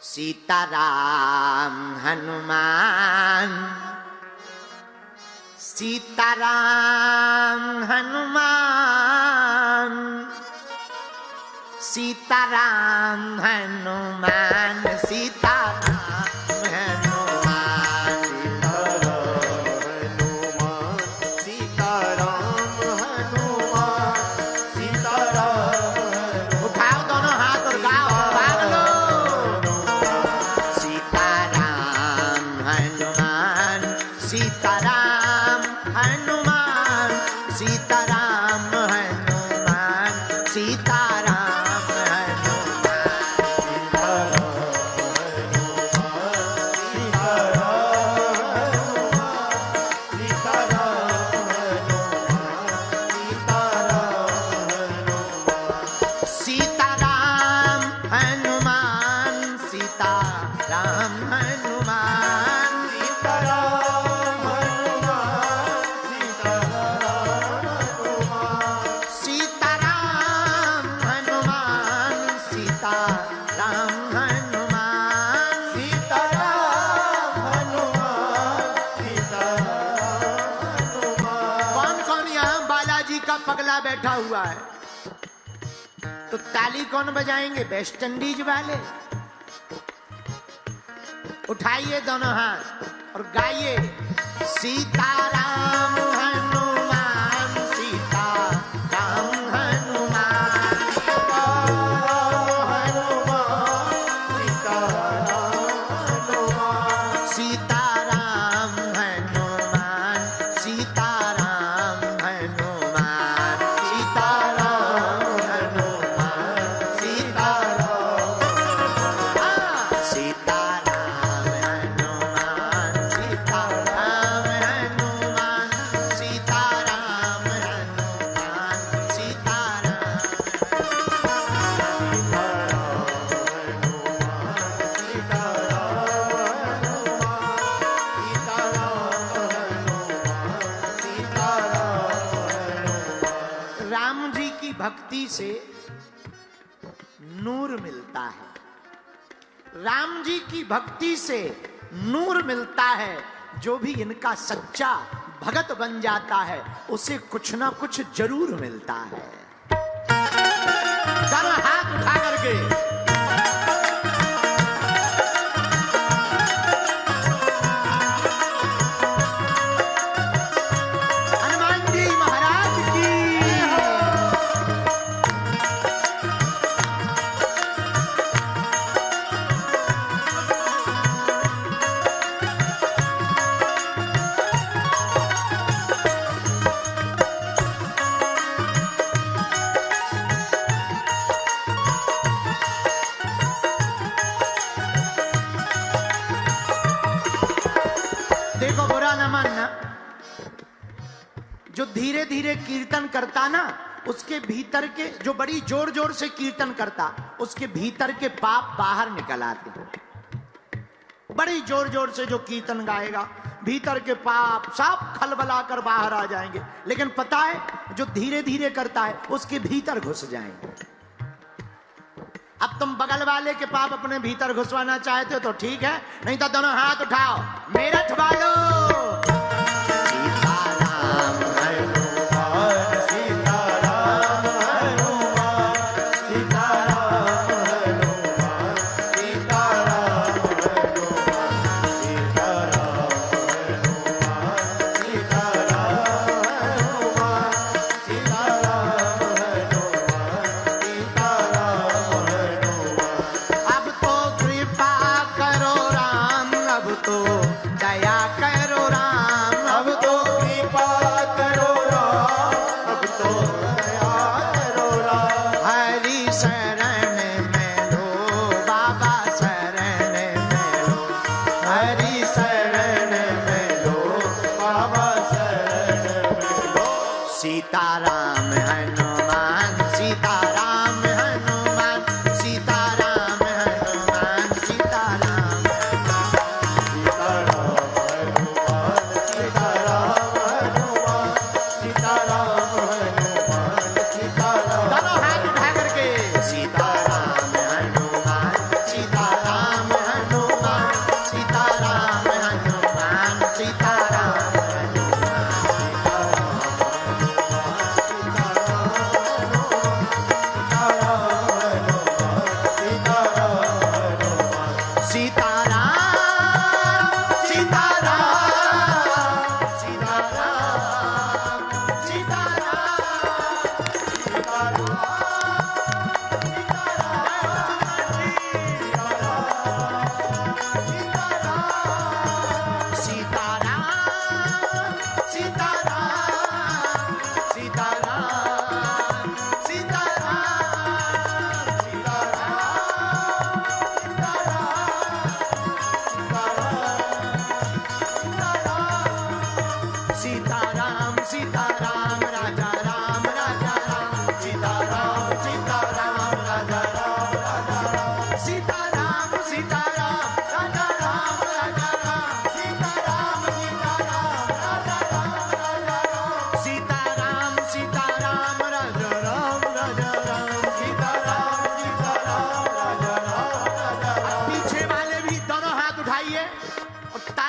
सीताराम हनुमान, सीताराम हनुमान, सीताराम हनुमान, सीताराम हनुमान, सीताराम हनुमान, सीताराम। उठाओ दोनों हाथ और गाओ, भाग लो। सीताराम हनुमान, सीताराम हनुमान, सीताराम हनुमान, सीताराम पगला बैठा हुआ है तो ताली कौन बजाएंगे? वेस्ट इंडीज वाले। उठाइए दोनों हाथ और गाइए सीताराम हनुमान, सीताराम हनुमान, सीताराम हनुमान, सीताराम हनुमान, सीताराम हनुमान, सीताराम हनुमान, सीताराम हनुमान, सीताराम हनुमान, सीताराम। राम जी की भक्ति से नूर मिलता है, राम जी की भक्ति से नूर मिलता है। जो भी इनका सच्चा भगत बन जाता है उसे कुछ ना कुछ जरूर मिलता है। दोनों हाथ उठा करके हनुमान जी महाराज की। देखो बुरा न मानना, जो धीरे धीरे कीर्तन करता ना उसके भीतर के, जो बड़ी जोर जोर से कीर्तन करता उसके भीतर के पाप बाहर निकल आते। बड़ी जोर जोर से जो कीर्तन गाएगा भीतर के पाप सब खलबलाकर बाहर आ जाएंगे, लेकिन पता है जो धीरे धीरे करता है उसके भीतर घुस जाएंगे। अब तुम बगल वाले के पाप अपने भीतर घुसवाना चाहते हो तो ठीक है, नहीं तो दोनों हाथ उठाओ, मेरठ वालों। सीताराम हनुमान, सीताराम हनुमान, सीताराम हनुमान, सीताराम हनुमान, सीताराम हनुमान, सीताराम हनुमान, सीताराम हनुमान, सीताराम। अब तो कृपा करो राम, अब तो दया करो राम,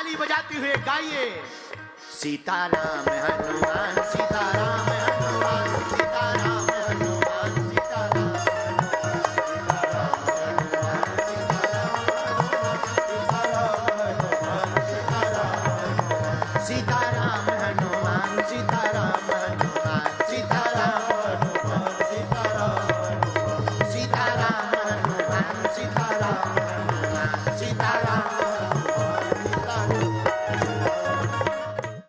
ताली बजाते हुए गाइए, सीताराम हनुमान सीताराम